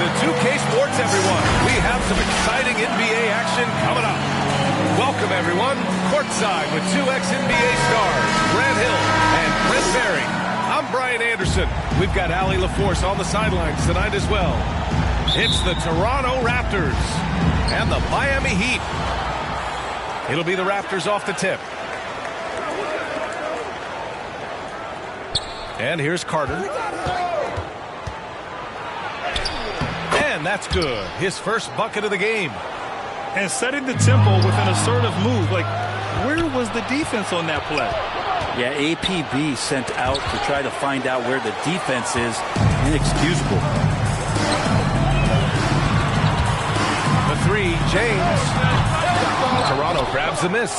to 2K Sports, everyone. We have some exciting NBA action coming up. Welcome, everyone, courtside with two ex-NBA stars, Grant Hill and Chris Berry. I'm Brian Anderson. We've got Allie LaForce on the sidelines tonight as well. It's the Toronto Raptors and the Miami Heat. It'll be the Raptors off the tip. And here's Carter. And that's good. His first bucket of the game. And setting the tempo with an assertive move. Like, where was the defense on that play? Yeah, APB sent out to try to find out where the defense is. Inexcusable. The three, James. Toronto grabs the miss.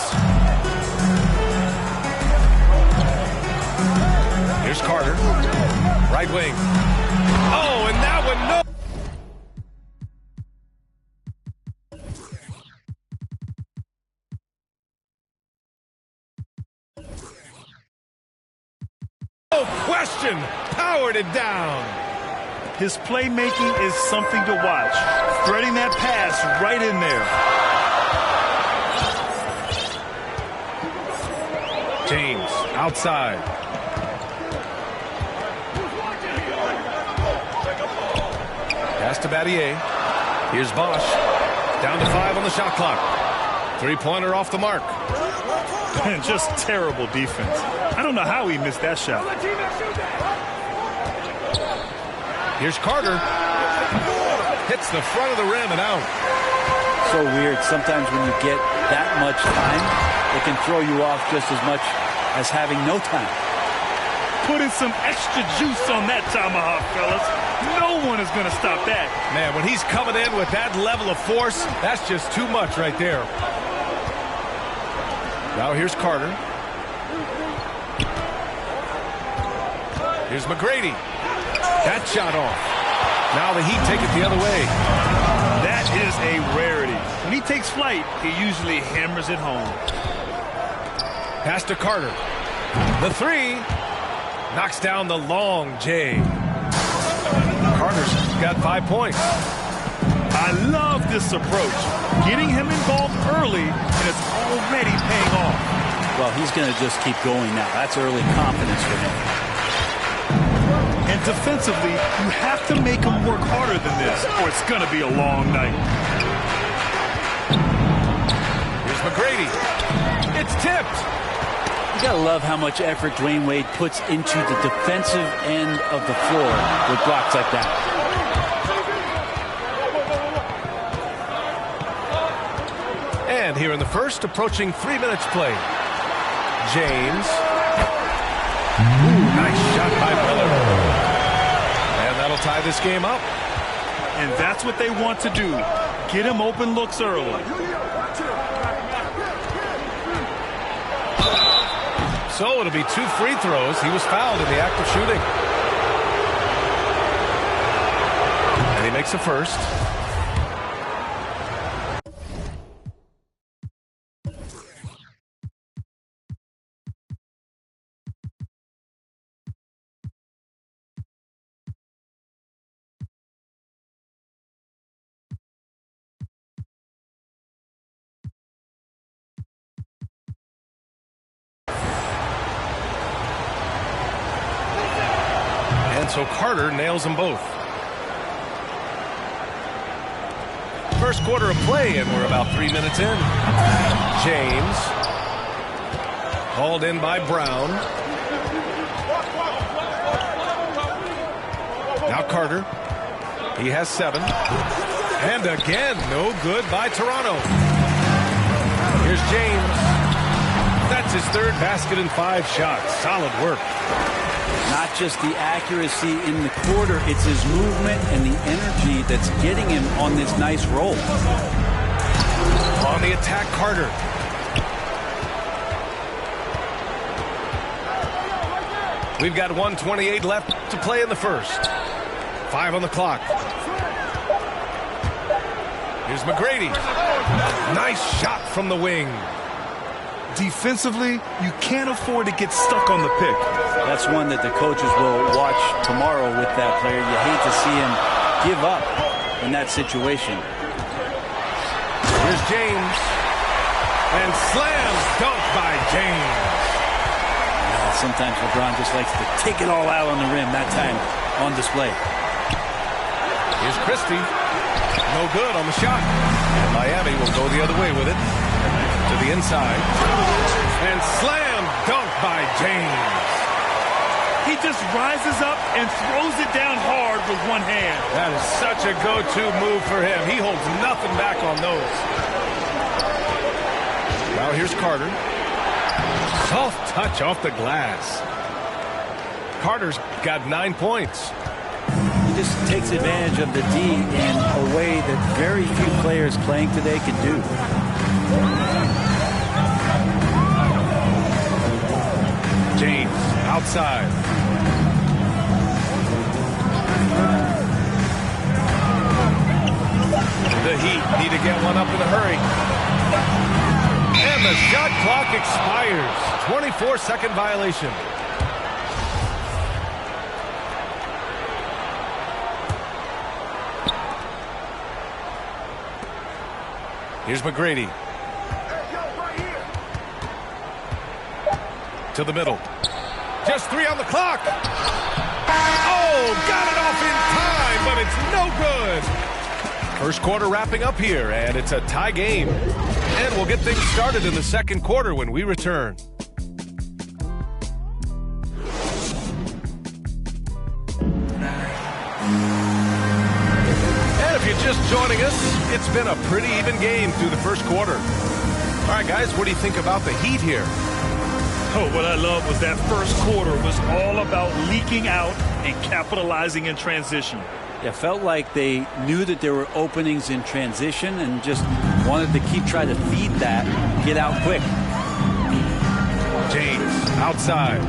Here's Carter. Right wing. Oh, and that one, no. No question. Powered it down. His playmaking is something to watch. Threading that pass right in there. James outside. Pass to Battier. Here's Bosch. Down to 5 on the shot clock. Three-pointer off the mark. Just terrible defense. I don't know how he missed that shot. Here's Carter. Hits the front of the rim and out. So weird. Sometimes when you get that much time, it can throw you off just as much as having no time. Put in some extra juice on that tomahawk, fellas. No one is going to stop that. Man, when he's coming in with that level of force, that's just too much right there. Now here's Carter. Here's McGrady. That shot off. Now the Heat take it the other way. That is a rarity. When he takes flight, he usually hammers it home. Pass to Carter. The three. Knocks down the long J. Carter's got 5 points. I love this approach. Getting him involved early, and it's already paying off. Well, he's going to just keep going now. That's early confidence for him. And defensively, you have to make him work harder than this, or it's going to be a long night. Here's McGrady. It's tipped. You got to love how much effort Dwayne Wade puts into the defensive end of the floor with blocks like that. And here in the first, approaching 3 minutes play. James. Ooh, nice shot by Miller. And that'll tie this game up. And that's what they want to do. Get him open looks early. So it'll be 2 free throws. He was fouled in the act of shooting. And he makes a first. So Carter nails them both. First quarter of play, and we're about 3 minutes in. James. Hauled in by Brown. Now Carter. He has 7. And again, no good by Toronto. Here's James. That's his 3rd basket in 5 shots. Solid work. Not just the accuracy in the quarter, it's his movement and the energy that's getting him on this nice roll. On the attack, Carter. We've got 1:28 left to play in the first. 5 on the clock. Here's McGrady. Nice shot from the wing. Defensively, you can't afford to get stuck on the pick. That's one that the coaches will watch tomorrow with that player. You hate to see him give up in that situation. Here's James. And slam dunk by James. Sometimes LeBron just likes to take it all out on the rim, that time on display. Here's Christie. No good on the shot. And Miami will go the other way with it. To the inside. And slam dunk by James. He just rises up and throws it down hard with one hand. That is such a go-to move for him. He holds nothing back on those. Now here's Carter. Soft touch off the glass. Carter's got 9 points. He just takes advantage of the D in a way that very few players playing today can do. James outside. The Heat need to get one up in a hurry. And the shot clock expires. 24-second violation. Here's McGrady. To the middle. Just 3 on the clock. Oh, got it off in time, but it's no good. First quarter wrapping up here, and it's a tie game. And we'll get things started in the second quarter when we return. And if you're just joining us, it's been a pretty even game through the first quarter. All right, guys, what do you think about the Heat here? Oh, what I love was that first quarter was all about leaking out and capitalizing in transition. It felt like they knew that there were openings in transition and just wanted to keep trying to feed that, get out quick. James outside.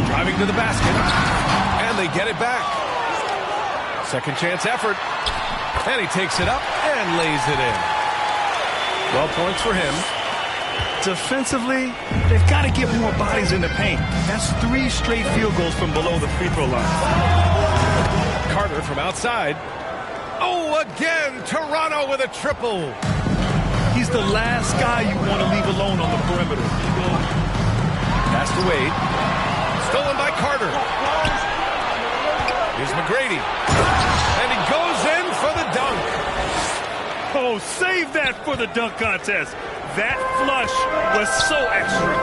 Driving to the basket. And they get it back. Second chance effort. And he takes it up and lays it in. 12 points for him. Defensively, they've got to get more bodies in the paint. That's 3 straight field goals from below the free throw line. Carter from outside. Oh, again, Toronto with a triple. He's the last guy you want to leave alone on the perimeter. Pass to Wade. Stolen by Carter. Here's McGrady. And he goes in for the dunk. Oh, save that for the dunk contest. That flush was so extra.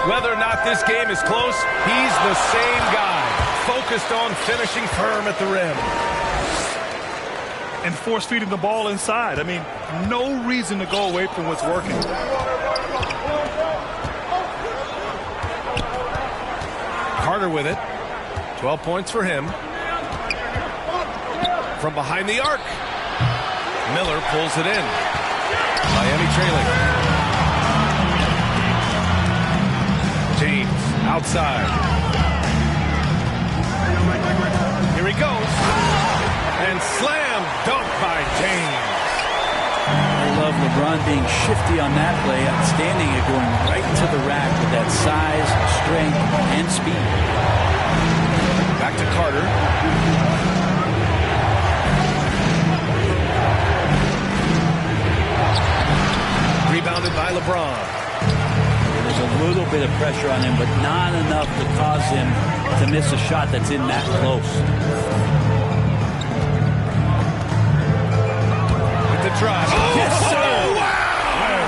Whether or not this game is close, he's the same guy, focused on finishing firm at the rim. And force feeding the ball inside. I mean, no reason to go away from what's working. Carter with it. 12 points for him. From behind the arc. Miller pulls it in. Miami trailing. James outside. Here he goes. And slam dunk by James. I love LeBron being shifty on that play, outstanding at going right to the rack with that size, strength, and speed. Back to Carter. Rebounded by LeBron. There's a little bit of pressure on him, but not enough to cause him to miss a shot that's in that close. With the drive. Oh, yes, sir! Oh, wow!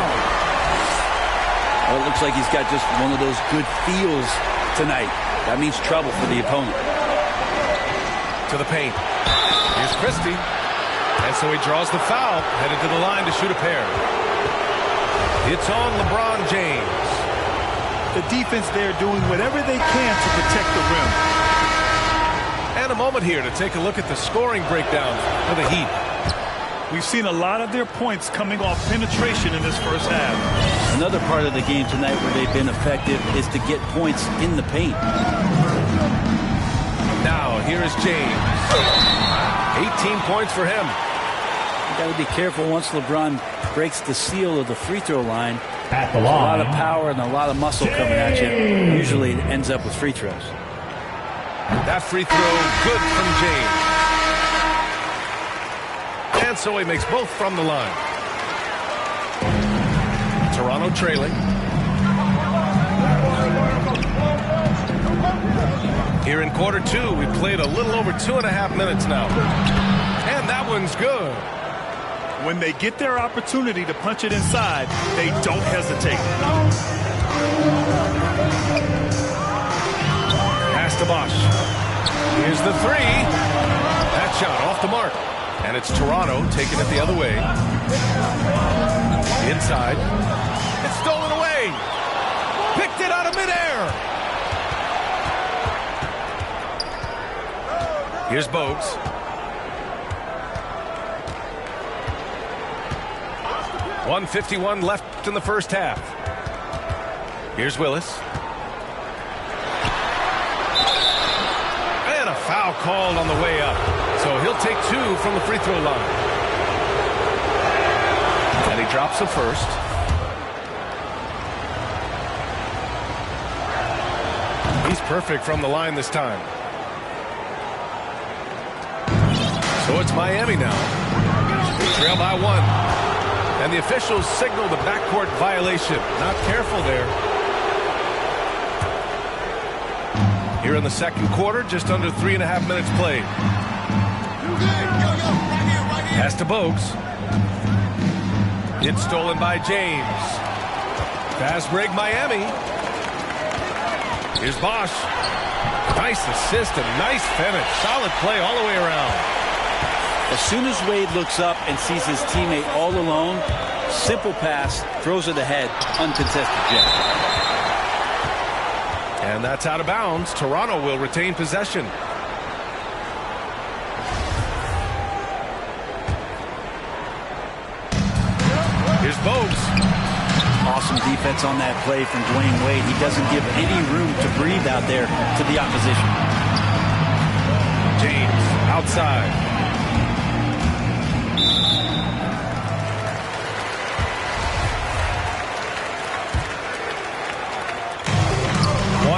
Well, it looks like he's got just one of those good feels tonight. That means trouble for the opponent. To the paint. Here's Christie. And so he draws the foul, headed to the line to shoot a pair. It's on LeBron James. The defense there doing whatever they can to protect the rim. And a moment here to take a look at the scoring breakdown for the Heat. We've seen a lot of their points coming off penetration in this first half. Another part of the game tonight where they've been effective is to get points in the paint. Now, here is James. 18 points for him. You got to be careful once LeBron breaks the seal of the free throw line. At the line. A lot of line. power and a lot of muscle coming at you. Usually it ends up with free throws. That free throw, good from James. And so he makes both from the line. Toronto trailing. Here in quarter two, we played a little over 2.5 minutes now. And that one's good. When they get their opportunity to punch it inside, they don't hesitate. Pass to Bosch. Here's the three. That shot off the mark. And it's Toronto taking it the other way. Inside. It's stolen away. Picked it out of midair. Here's Bogues. .151 left in the first half. Here's Willis. And a foul called on the way up. So he'll take two from the free throw line. And he drops the first. He's perfect from the line this time. So it's Miami now. Trail by one. And the officials signal the backcourt violation. Not careful there. Here in the second quarter, just under 3.5 minutes played. Pass to Bogues. It's stolen by James. Fast break Miami. Here's Bosch. Nice assist and nice finish. Solid play all the way around. As soon as Wade looks up and sees his teammate all alone, simple pass, throws it ahead, uncontested jump. And that's out of bounds. Toronto will retain possession. Here's Bogues. Awesome defense on that play from Dwayne Wade. He doesn't give any room to breathe out there to the opposition. James outside.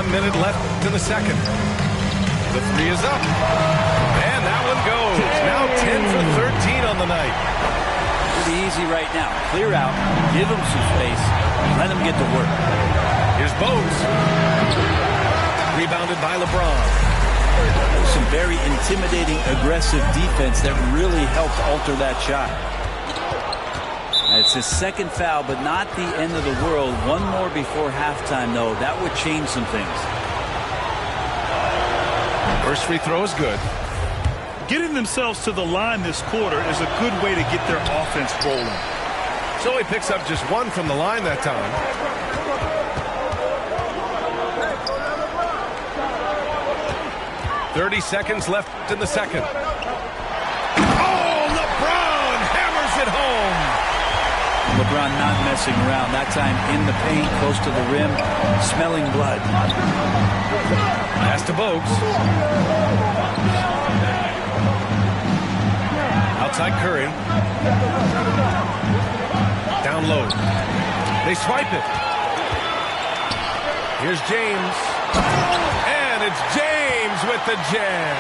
Minute left in the second. The three is up. And that one goes. Now 10 for 13 on the night. Pretty easy right now. Clear out, give him some space, let him get to work. Here's Bogues. Rebounded by LeBron. Some very intimidating, aggressive defense that really helped alter that shot. It's his second foul, but not the end of the world. One more before halftime, though. That would change some things. First free throw is good. Getting themselves to the line this quarter is a good way to get their offense rolling. So he picks up just one from the line that time. .30 seconds left in the second. Oh, LeBron hammers it home. LeBron not messing around. That time in the paint, close to the rim, smelling blood. Pass to Bogues. Outside Curry. Down low. They swipe it. Here's James. And it's James with the jam.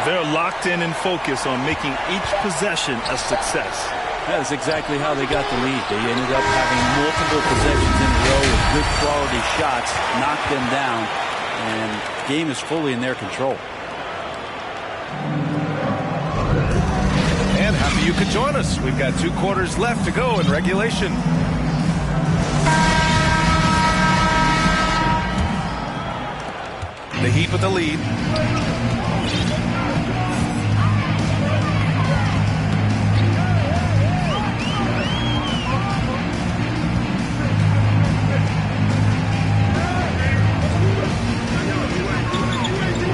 They're locked in and focused on making each possession a success. That's exactly how they got the lead. They ended up having multiple possessions in a row with good quality shots, knocked them down, and the game is fully in their control. And happy you could join us. We've got 2 quarters left to go in regulation. The Heat with the lead.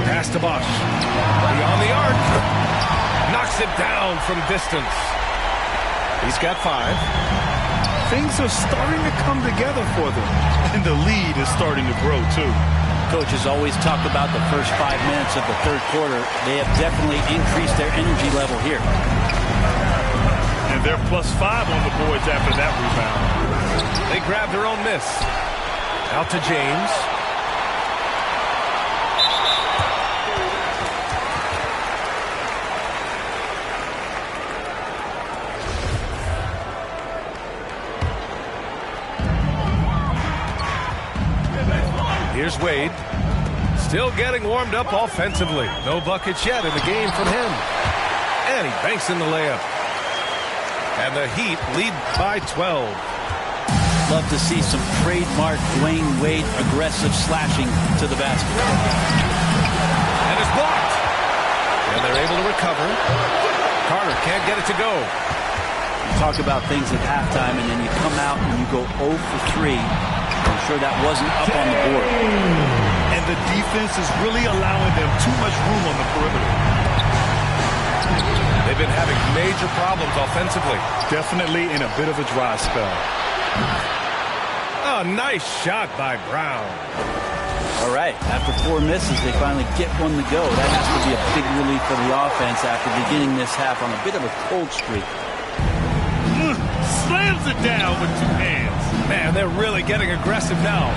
Pass to Bosch. Beyond the arc. Knocks it down from distance. He's got 5. Things are starting to come together for them, and the lead is starting to grow, too. Coaches always talk about the first 5 minutes of the third quarter. They have definitely increased their energy level here. And they're +5 on the boards after that rebound. They grab their own miss. Out to James. Here's Wade. Still getting warmed up offensively. No buckets yet in the game from him. And he banks in the layup. And the Heat lead by 12. Love to see some trademark Dwayne Wade aggressive slashing to the basket. And it's blocked. And they're able to recover. Carter can't get it to go. You talk about things at halftime, and then you come out and you go 0 for 3. I'm sure that wasn't up on the board. And the defense is really allowing them too much room on the perimeter. They've been having major problems offensively. Definitely in a bit of a dry spell. A nice shot by Brown. All right, after 4 misses, they finally get one to go. That has to be a big relief for the offense after beginning this half on a bit of a cold streak. Slams it down with 2 hands. Man, they're really getting aggressive now.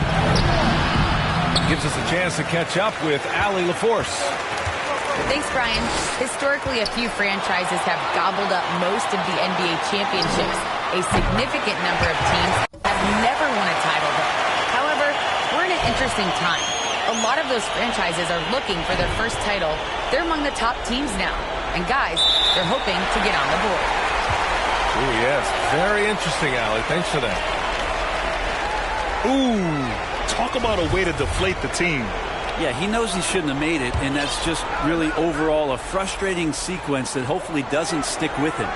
Gives us a chance to catch up with Allie LaForce. Thanks, Brian. Historically, a few franchises have gobbled up most of the NBA championships. A significant number of teams have never won a title, though. However, we're in an interesting time. A lot of those franchises are looking for their first title. They're among the top teams now. And guys, they're hoping to get on the board. Oh, yes. Very interesting, Allie. Thanks for that. Ooh, talk about a way to deflate the team. Yeah, he knows he shouldn't have made it, and that's just really overall a frustrating sequence that hopefully doesn't stick with him.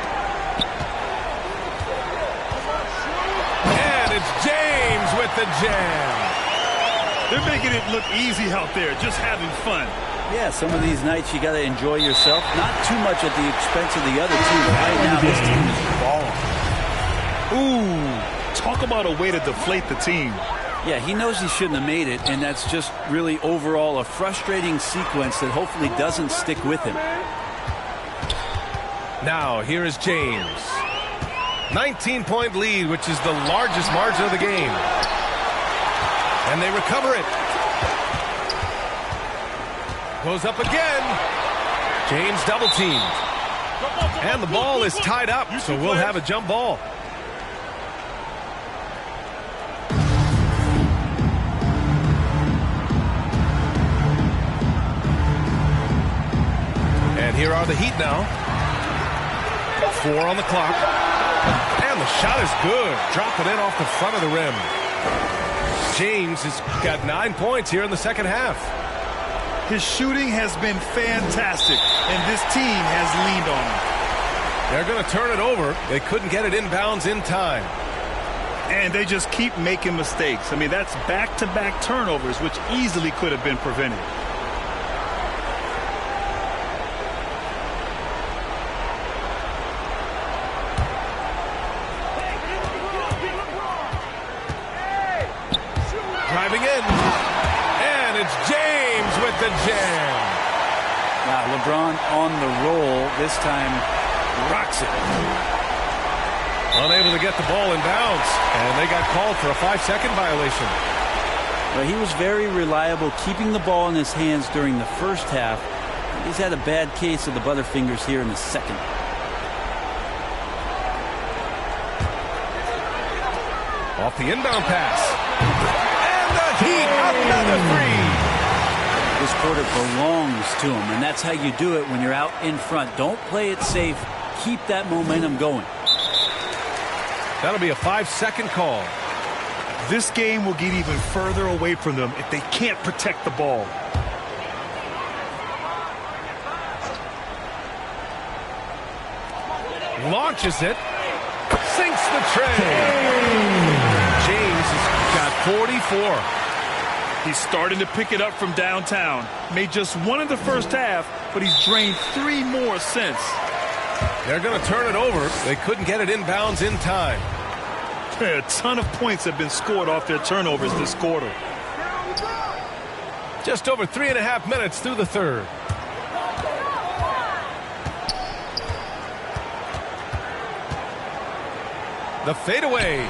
And it's James with the jam. They're making it look easy out there, just having fun. Yeah, some of these nights you got to enjoy yourself. Not too much at the expense of the other team. Right now, this team is balling. Ooh, talk about a way to deflate the team. Yeah, he knows he shouldn't have made it, and that's just really overall a frustrating sequence that hopefully doesn't stick with him. Now, here is James. 19-point lead, which is the largest margin of the game. And they recover it. Goes up again. James double-teamed. And the ball is tied up, so we'll have a jump ball. And here are the Heat now. 4 on the clock. And the shot is good. Dropping it off the front of the rim. James has got 9 points here in the second half. His shooting has been fantastic, and this team has leaned on him. They're going to turn it over. They couldn't get it inbounds in time. And they just keep making mistakes. I mean, that's back-to-back turnovers, which easily could have been prevented. Driving in. And it's James with the jam. Now, LeBron on the roll. This time rocks it. Unable to get the ball in bounds. And they got called for a 5-second violation. Well, he was very reliable keeping the ball in his hands during the first half. He's had a bad case of the butterfingers here in the second. Off the inbound pass. Heat, another three. This quarter belongs to him, and that's how you do it when you're out in front. Don't play it safe. Keep that momentum going. That'll be a 5-second call. This game will get even further away from them if they can't protect the ball. Launches it. Sinks the tray. James has got 44. He's starting to pick it up from downtown. Made just 1 in the first half, but he's drained 3 more since. They're going to turn it over. They couldn't get it inbounds in time. A ton of points have been scored off their turnovers this quarter. Just over 3.5 minutes through the third. The fadeaway.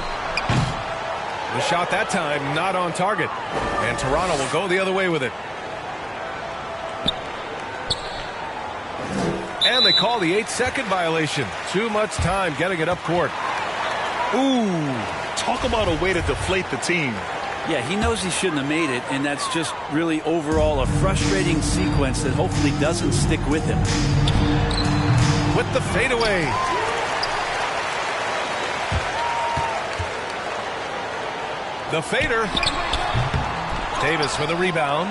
The shot that time not on target. And Toronto will go the other way with it. And they call the 8-second violation. Too much time getting it up court. Ooh, talk about a way to deflate the team. Yeah, he knows he shouldn't have made it, and that's just really overall a frustrating sequence that hopefully doesn't stick with him. With the fadeaway. The fader. Davis with a rebound.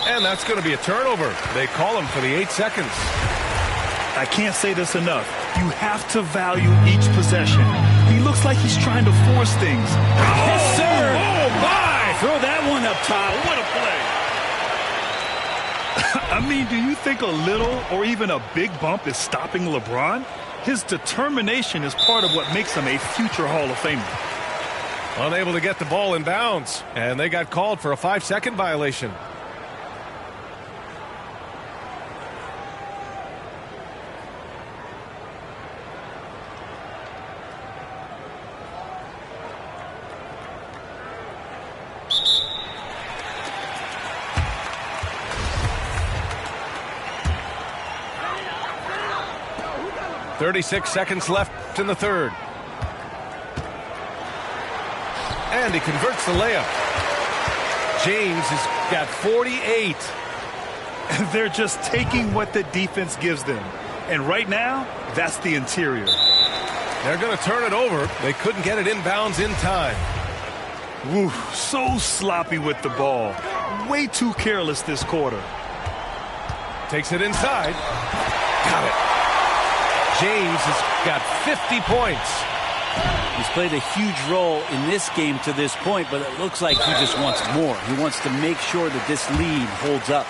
And that's going to be a turnover. They call him for the 8 seconds. I can't say this enough. You have to value each possession. He looks like he's trying to force things. Yes, sir. Oh, my! Throw that one up top. What a play. I mean, do you think a little or even a big bump is stopping LeBron? His determination is part of what makes him a future Hall of Famer. Unable to get the ball in bounds, and they got called for a 5-second violation. .36 seconds left in the third. And he converts the layup. James has got 48. They're just taking what the defense gives them. And right now, that's the interior. They're going to turn it over. They couldn't get it inbounds in time. Ooh, so sloppy with the ball. Way too careless this quarter. Takes it inside. Got it. James has got 50 points. He's played a huge role in this game to this point, but it looks like he just wants more. He wants to make sure that this lead holds up.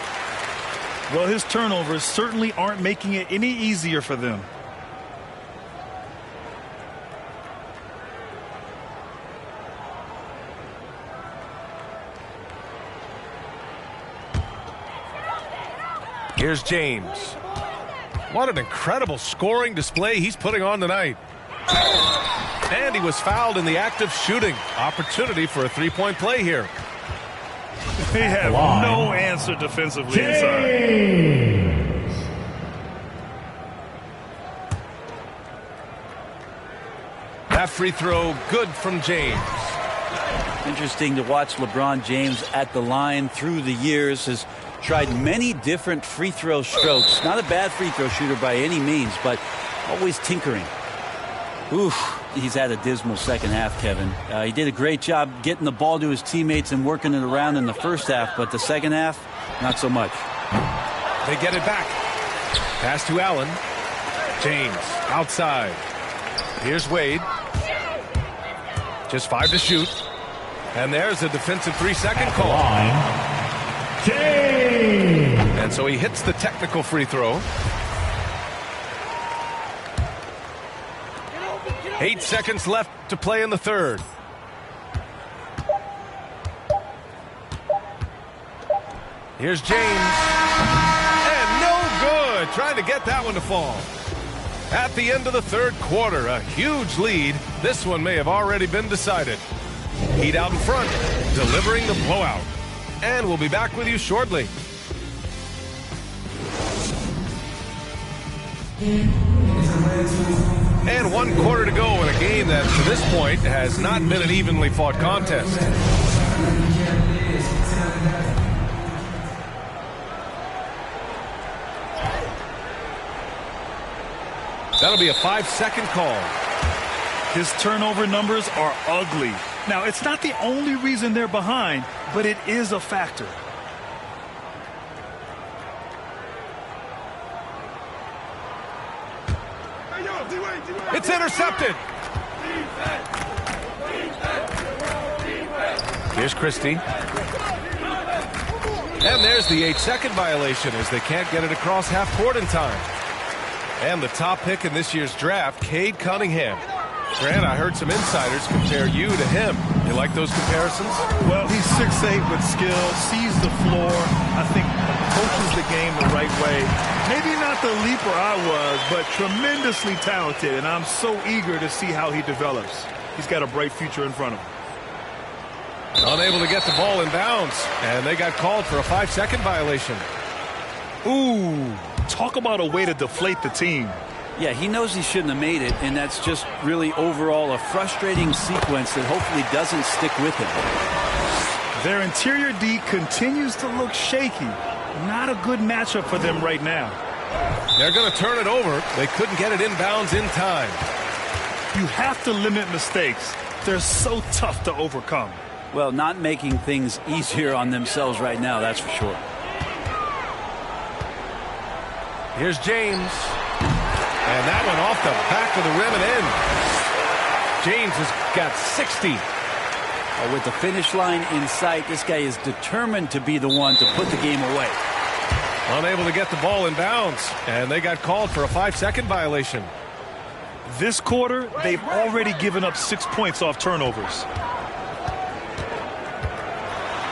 Well, his turnovers certainly aren't making it any easier for them. Here's James. What an incredible scoring display he's putting on tonight. And he was fouled in the act of shooting. Opportunity for a three-point play here. They have no answer defensively inside. That free throw good from James. Interesting to watch LeBron James at the line through the years. Has tried many different free throw strokes. Not a bad free throw shooter by any means, but always tinkering. Oof, he's had a dismal second half, Kevin. He did a great job getting the ball to his teammates and working it around in the first half, but the second half, not so much. They get it back. Pass to Allen. James outside. Here's Wade. Just 5 to shoot. And there's a defensive 3-second call. And so he hits the technical free throw. 8 seconds left to play in the third. Here's James. And no good. Trying to get that one to fall. At the end of the third quarter, a huge lead. This one may have already been decided. Heat out in front, delivering the blowout. And we'll be back with you shortly. And 1 quarter to go in a game that, to this point, has not been an evenly fought contest. That'll be a 5-second call. His turnover numbers are ugly. Now, it's not the only reason they're behind, but it is a factor. It's intercepted. Here's Christie. And there's the 8-second violation as they can't get it across half court in time. And the top pick in this year's draft, Cade Cunningham. Grant, I heard some insiders compare you to him. You like those comparisons? Well, he's 6'8" with skill, sees the floor. I think coaches the game the right way. Maybe not the leaper I was, but tremendously talented, and I'm so eager to see how he develops. He's got a bright future in front of him. Unable to get the ball in bounds, and they got called for a 5-second violation. Ooh, talk about a way to deflate the team. Yeah, he knows he shouldn't have made it, and that's just really overall a frustrating sequence that hopefully doesn't stick with him. Their interior D continues to look shaky. Not a good matchup for them right now. They're going to turn it over. They couldn't get it inbounds in time. You have to limit mistakes. They're so tough to overcome. Well, not making things easier on themselves right now, that's for sure. Here's James. And that one off the back of the rim and in. James has got 60. With the finish line in sight, this guy is determined to be the one to put the game away. Unable to get the ball in bounds, and they got called for a 5-second violation. This quarter, they've already given up 6 points off turnovers.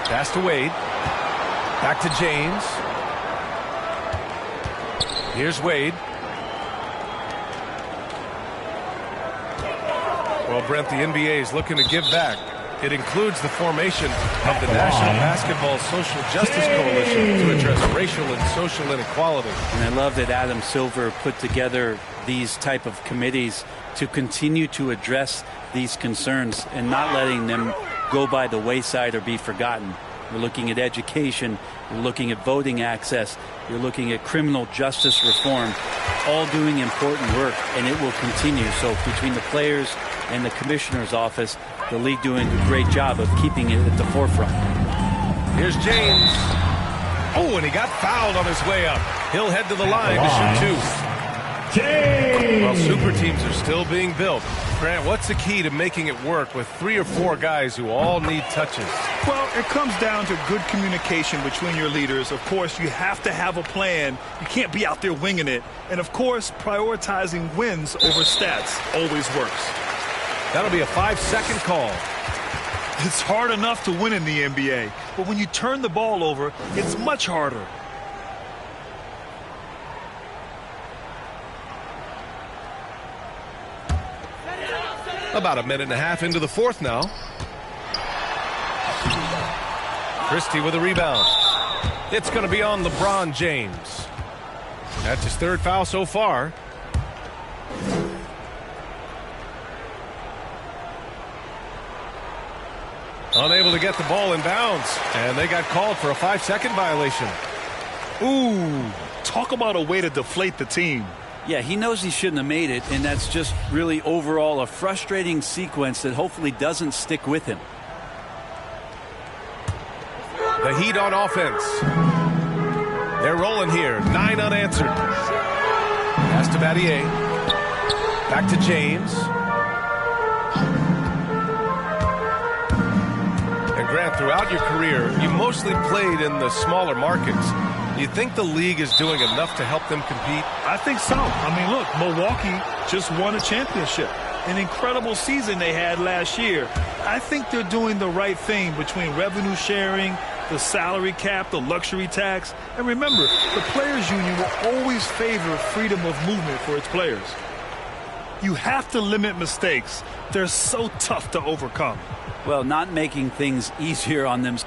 Pass to Wade. Back to James. Here's Wade. Well, Brent, the NBA is looking to give back. It includes the formation of the National Basketball Social Justice Coalition to address racial and social inequality. And I love that Adam Silver put together these type of committees to continue to address these concerns and not letting them go by the wayside or be forgotten. We're looking at education, we're looking at voting access, you're looking at criminal justice reform, all doing important work, and it will continue. So between the players and the commissioner's office, the league doing a great job of keeping it at the forefront. Here's James. Oh, and he got fouled on his way up. He'll head to the line to shoot two. James! Well, super teams are still being built. Grant, what's the key to making it work with 3 or 4 guys who all need touches? Well, it comes down to good communication between your leaders. Of course, you have to have a plan. You can't be out there winging it. And, of course, prioritizing wins over stats always works. That'll be a 5-second call. It's hard enough to win in the NBA, but when you turn the ball over, it's much harder. About a minute and a half into the fourth now. Christie with a rebound. It's going to be on LeBron James. That's his 3rd foul so far. Unable to get the ball in bounds, and they got called for a 5-second violation. Ooh, talk about a way to deflate the team. Yeah, he knows he shouldn't have made it, and that's just really overall a frustrating sequence that hopefully doesn't stick with him. The Heat on offense. They're rolling here. 9 unanswered. Pass to Battier. Back to James. And Grant, throughout your career, you mostly played in the smaller markets. Do you think the league is doing enough to help them compete? I think so. I mean, look, Milwaukee just won a championship. An incredible season they had last year. I think they're doing the right thing between revenue sharing, the salary cap, the luxury tax. And remember, the players' union will always favor freedom of movement for its players. You have to limit mistakes. They're so tough to overcome. Well, not making things easier on them.